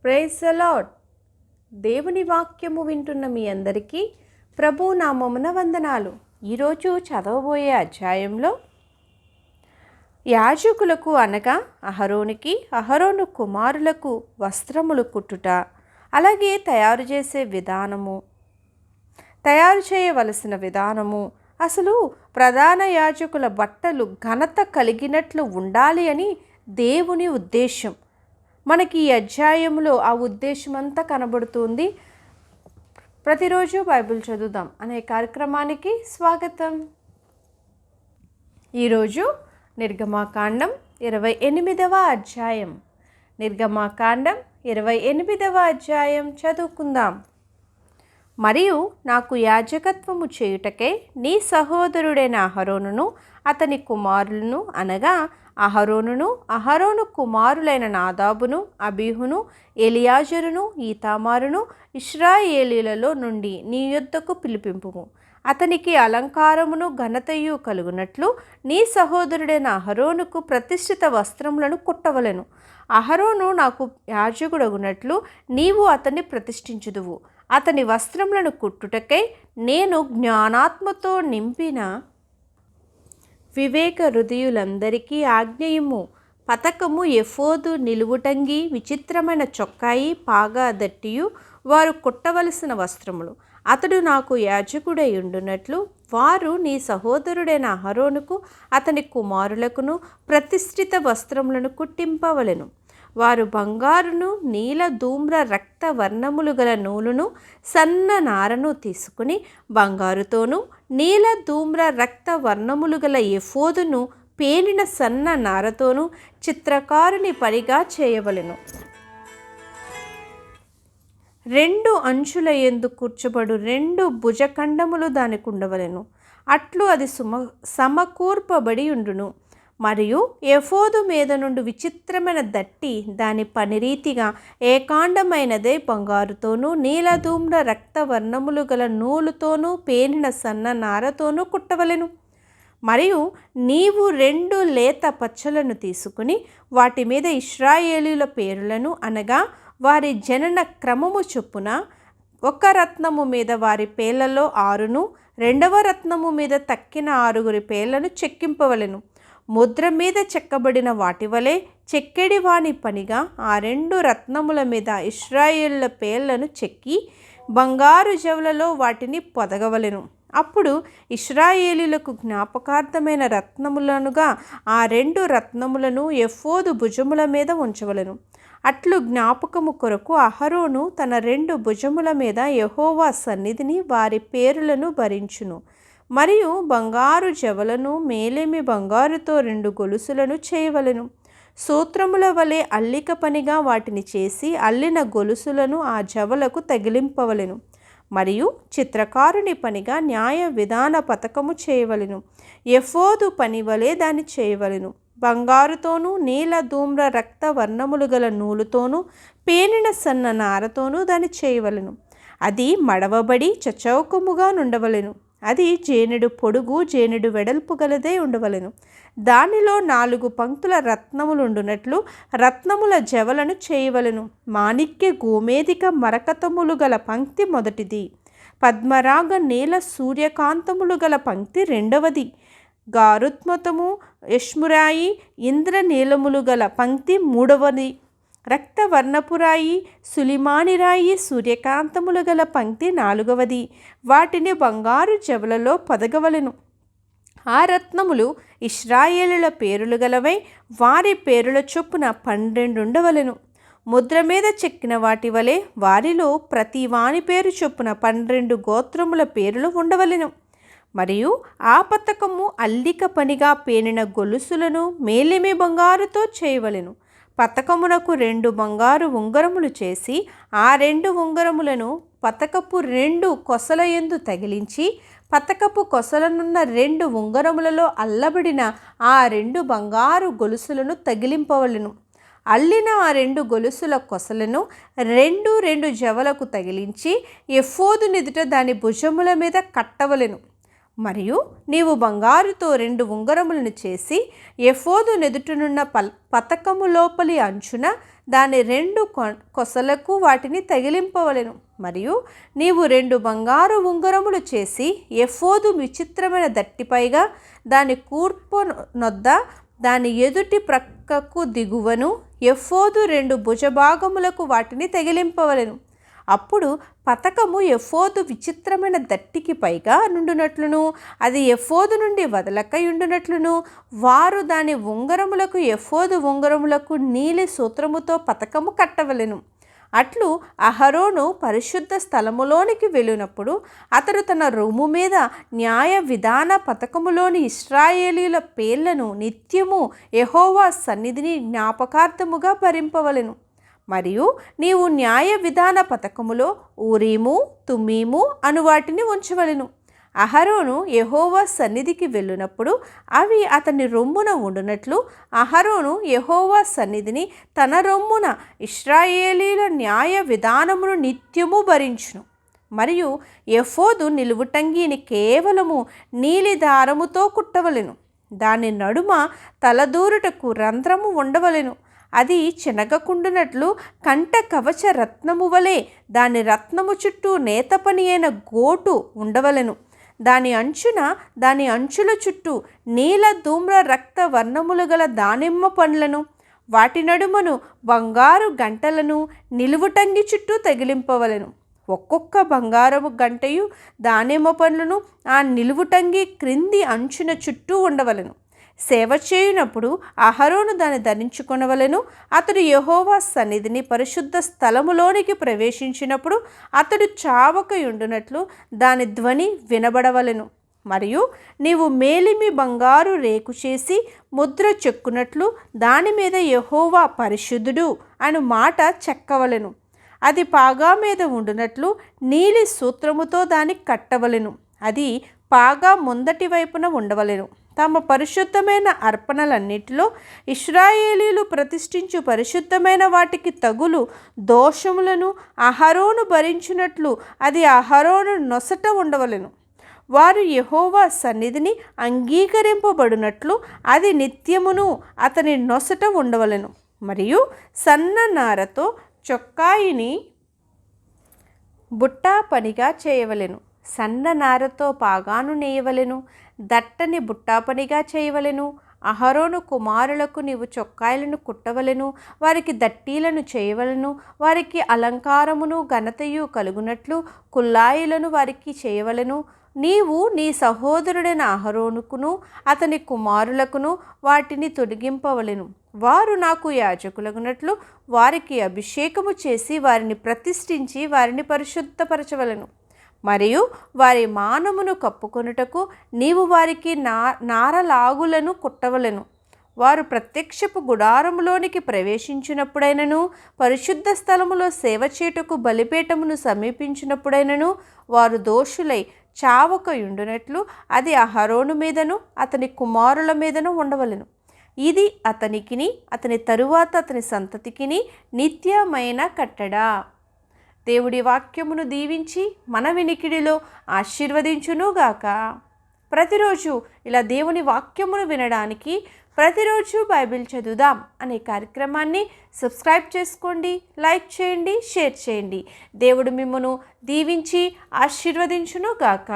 Praise the lord. దేవుని వాక్యము వింటున్న మీ అందరికీ ప్రభు నామమున వందనాలు. ఈరోజు చదవబోయే అధ్యాయంలో యాజకులకు అనగా అహరోనుకి, అహరోను కుమారులకు వస్త్రములు కుట్టుట, అలాగే తయారు చేయవలసిన విధానము, అసలు ప్రధాన యాజకుల బట్టలు ఘనత కలిగినట్లు ఉండాలి అని దేవుని ఉద్దేశం. మనకి ఈ అధ్యాయంలో ఆ ఉద్దేశం అంతా కనబడుతుంది. ప్రతిరోజు బైబిల్ చదువుదాం అనే కార్యక్రమానికి స్వాగతం. ఈరోజు నిర్గమాకాండం 28వ అధ్యాయం. నిర్గమాకాండం 28వ అధ్యాయం చదువుకుందాం. మరియు నాకు యాజకత్వము చేయుటకై నీ సహోదరుడైన అహరోనును అతని కుమారులను అనగా అహరోను కుమారులైన నాదాబును, అబీహును, ఎలియాజరును, ఈతామారును ఇశ్రాయేలీలలో నుండి నీ యొద్దకు పిలిపింపుము. అతనికి అలంకారమును ఘనతయు కలుగునట్లు నీ సహోదరుడైన అహరోనుకు ప్రతిష్ఠిత వస్త్రములను కుట్టవలెను. అహరోను నాకు యాజకుడగునట్లు నీవు అతన్ని ప్రతిష్ఠించుదువు. అతని వస్త్రములను కుట్టుటకై నేను జ్ఞానాత్మతో నింపిన వివేక హృదయులందరికీ ఆజ్ఞయము. పతకము, ఎఫోదు, నిలువుటంగి, విచిత్రమైన చొక్కాయి, పాగా దట్టియు వారు కుట్టవలసిన వస్త్రములు. అతడు నాకు యాజకుడై ఉండునట్లు వారు నీ సహోదరుడైన అహరోనుకు అతని కుమారులకును ప్రతిష్ఠిత వస్త్రములను కుట్టింపవలెను. వారు బంగారును, నీల, ధూమ్ర, రక్త వర్ణములు గల నూలును, సన్న నారను తీసుకుని బంగారుతోనూ, నీల, ధూమ్ర, రక్త వర్ణములు గల ఎఫోదును పేనిన సన్న నారతోనూ చిత్రకారుని పనిగా చేయవలెను. 2 అంచుల యందు కూర్చబడు 2 భుజఖండములు దానికి ఉండవలెను. అట్లు అది సమకూర్పబడి ఉండును. మరియు ఎఫోదు మీద నుండి విచిత్రమైన దట్టి దాని పనిరీతిగా ఏకాండమైనదే బంగారుతోనూ, నీలధూమ్ర రక్త వర్ణములు గల నూలుతోనూ, పేనిన సన్న నారతోనూ కుట్టవలెను. మరియు నీవు 2 లేత పచ్చలను తీసుకుని వాటి మీద ఇశ్రాయేలీల పేరులను అనగా వారి జనన క్రమము చొప్పున, 1 రత్నము మీద వారి పేర్లలో 6ను, 2వ రత్నము మీద తక్కిన 6 పేర్లను చెక్కింపవలెను. ముద్ర మీద చెక్కబడిన వాటి వలె చెక్కెడి వాని పనిగా ఆ 2 రత్నముల మీద ఇశ్రాయేలుల పేర్లను చెక్కి బంగారు జవులలో వాటిని పొదగవలెను. అప్పుడు ఇశ్రాయేలీలకు జ్ఞాపకార్థమైన రత్నములనుగా ఆ 2 రత్నములను ఎఫోదు భుజముల మీద ఉంచవలెను. అట్లు జ్ఞాపకము కొరకు అహరోను తన 2 భుజముల మీద యెహోవా సన్నిధిని వారి పేరులను భరించును. మరియు బంగారు జవలను, మేలిమి బంగారుతో 2 గొలుసులను చేయవలెను. సూత్రముల వలె అల్లిక పనిగా వాటిని చేసి అల్లిన గొలుసులను ఆ జవలకు తగిలింపవలెను. మరియు చిత్రకారుని పనిగా న్యాయ విధాన పతకము చేయవలెను. ఎఫోదు పని వలె దాన్ని చేయవలెను. బంగారుతోనూ, నీల, ధూమ్ర, రక్త వర్ణములు గల నూలుతోనూ, పేనిన సన్న నారతోనూ దాన్ని చేయవలెను. అది మడవబడి చచౌకముగా నుండవలెను. అది జేనెడు పొడుగు, జేనెడు వెడల్పు గలదే ఉండవలెను. దానిలో 4 పంక్తుల రత్నములుండునట్లు రత్నముల జవలను చేయవలెను. మాణిక్య, గోమేధిక, మరకతములు గల పంక్తి మొదటిది. పద్మరాగ, నీల, సూర్యకాంతములు గల పంక్తి రెండవది. గారుత్మతము, యష్మురాయి, ఇంద్రనీలములు గల పంక్తి మూడవది. రక్త వర్ణపురాయి, సులిమానిరాయి, సూర్యకాంతములు గల పంక్తి 4వది. వాటిని బంగారు జవలలో పొదగవలెను. ఆ రత్నములు ఇశ్రాయేలుల పేరులు గలవై వారి పేరుల చొప్పున 12 ఉండవలెను. ముద్ర మీద చెక్కిన వాటి వలె వారిలో ప్రతి వాని పేరు చొప్పున 12 గోత్రముల పేరులు ఉండవలెను. మరియు ఆ పతకము అల్లిక పనిగా పేనిన గొలుసులను మేలిమి బంగారుతో చేయవలెను. పతకమునకు 2 బంగారు ఉంగరములు చేసి ఆ 2 ఉంగరములను పతకపు 2 కొసల యందు తగిలించి పతకపు కొసలనున్న 2 ఉంగరములలో అల్లబడిన ఆ 2 బంగారు గొలుసులను తగిలింపవలెను. అల్లిన ఆ 2 గొలుసుల కొసలను 2 జవలకు తగిలించి ఎఫోదు నిదుట దాని భుజముల మీద కట్టవలెను. మరియు నీవు బంగారుతో 2 ఉంగరములను చేసి ఎఫోదు నెదుటనున్న పతకము లోపలి అంచున దాని 2 కొసలకు వాటిని తగిలింపవలెను. మరియు నీవు 2 బంగారు ఉంగరములు చేసి ఎఫోదు విచిత్రమైన దట్టిపైగా దాని కూర్పు నొద్ద దాని ఎదుటి ప్రక్కకు దిగువను ఎఫోదు 2 భుజభాగములకు వాటిని తగిలింపవలెను. అప్పుడు పతకము ఎఫోదు విచిత్రమైన దట్టికి పైగా నుండునట్లును అది ఎఫోదు నుండి వదలకయుండునట్లును వారు దాని ఉంగరములకు ఎఫోదు ఉంగరములకు నీలి సూత్రముతో పతకము కట్టవలెను. అట్లు అహరోను పరిశుద్ధ స్థలములోనికి వెళ్ళినప్పుడు అతడు తన రొమ్ము మీద న్యాయ విధాన పతకములోని ఇశ్రాయేలీల పేర్లను నిత్యము యెహోవా సన్నిధిని జ్ఞాపకార్థముగా భరింపవలెను. మరియు నీవు న్యాయ విధాన పతకములో ఊరీము తుమ్మీము అను వాటిని ఉంచవలెను. అహరోను యెహోవా సన్నిధికి వెళ్ళినప్పుడు అవి అతని రొమ్మున ఉండునట్లు అహరోను యెహోవా సన్నిధిని తన రొమ్మున ఇశ్రాయేలీల న్యాయ విధానమును నిత్యము భరించును. మరియు ఎఫోదు నిలువుటంగీని కేవలము నీలి దారముతో కుట్టవలెను. దాని నడుమ తలదూరుటకు రంధ్రము ఉండవలెను. అది చెనగకుండునట్లు కంట కవచ రత్నము వలె దాని రత్నము చుట్టూ నేత పని అయిన గోటు ఉండవలెను. దాని అంచుల చుట్టూ నీల ధూమ్ర రక్త వర్ణములు గల దానిమ్మ పండ్లను వాటి నడుమను బంగారు గంటలను నిలువుటంగి చుట్టూ తగిలింపవలెను. ఒక్కొక్క బంగారము గంటయు దానిమ్మ పండ్లను ఆ నిలువుటంగి క్రింది అంచున చుట్టూ ఉండవలెను. సేవ చేయునప్పుడు అహరోను దాన్ని ధరించుకొనవలెను. అతడు యెహోవా సన్నిధిని పరిశుద్ధ స్థలములోనికి ప్రవేశించినప్పుడు అతడు చావకయుండునట్లు దాని ధ్వని వినబడవలెను. మరియు నీవు మేలిమి బంగారు రేకు చేసి ముద్ర చెక్కునట్లు దాని మీద యెహోవా పరిశుద్ధుడు అను మాట చెక్కవలెను. అది పాగా మీద ఉండునట్లు నీలి సూత్రముతో దాన్ని కట్టవలెను. అది పాగా ముందటి వైపున ఉండవలెను. తమ పరిశుద్ధమైన అర్పణలన్నిటిలో ఇశ్రాయేలీలు ప్రతిష్ఠించు పరిశుద్ధమైన వాటికి తగులు దోషములను అహరోను భరించినట్లు అది అహరోను నొసట ఉండవలెను. వారు యెహోవా సన్నిధిని అంగీకరింపబడినట్లు అది నిత్యమును అతని నొసట ఉండవలెను. మరియు సన్న నారతో చొక్కాయిని బుట్టా పనిగా చేయవలెను. సన్న నారతో పాగాను నేయవలెను. దట్టని బుట్టా పనిగా చేయవలెను. అహరోను కుమారులకు నీవు చొక్కాయలను కుట్టవలెను. వారికి దట్టీలను చేయవలెను. వారికి అలంకారమును ఘనతయు కలుగునట్లు కుల్లాయిలను వారికి చేయవలెను. నీవు నీ సహోదరుడైన అహరోనుకును అతని కుమారులకును వాటిని తొడిగింపవలెను. వారు నాకు యాజకులగునట్లు వారికి అభిషేకము చేసి వారిని ప్రతిష్ఠించి వారిని పరిశుద్ధపరచవలెను. మరియు వారి మానమును కప్పుకొనుటకు నీవు వారికి నారలాగులను కుట్టవలెను. వారు ప్రత్యక్షపు గుడారములోనికి ప్రవేశించినప్పుడైనను పరిశుద్ధ స్థలములో సేవ చేయుటకు బలిపీఠమును సమీపించినప్పుడైనను వారు దోషులై చావకయుండునట్లు అది అహరోను మీదను అతని కుమారుల మీదను ఉండవలెను. ఇది అతనికిని అతని తరువాత అతని సంతతికిని నిత్యమైన కట్టడా. దేవుడి వాక్యమును దీవించి మన వినికిడిలో ఆశీర్వదించునుగాక. ప్రతిరోజు ఇలా దేవుని వాక్యమును వినడానికి ప్రతిరోజు బైబిల్ చదువుదాం అనే కార్యక్రమాన్ని సబ్స్క్రైబ్ చేసుకోండి, లైక్ చేయండి, షేర్ చేయండి. దేవుడు మిమ్మను దీవించి ఆశీర్వదించునుగాక.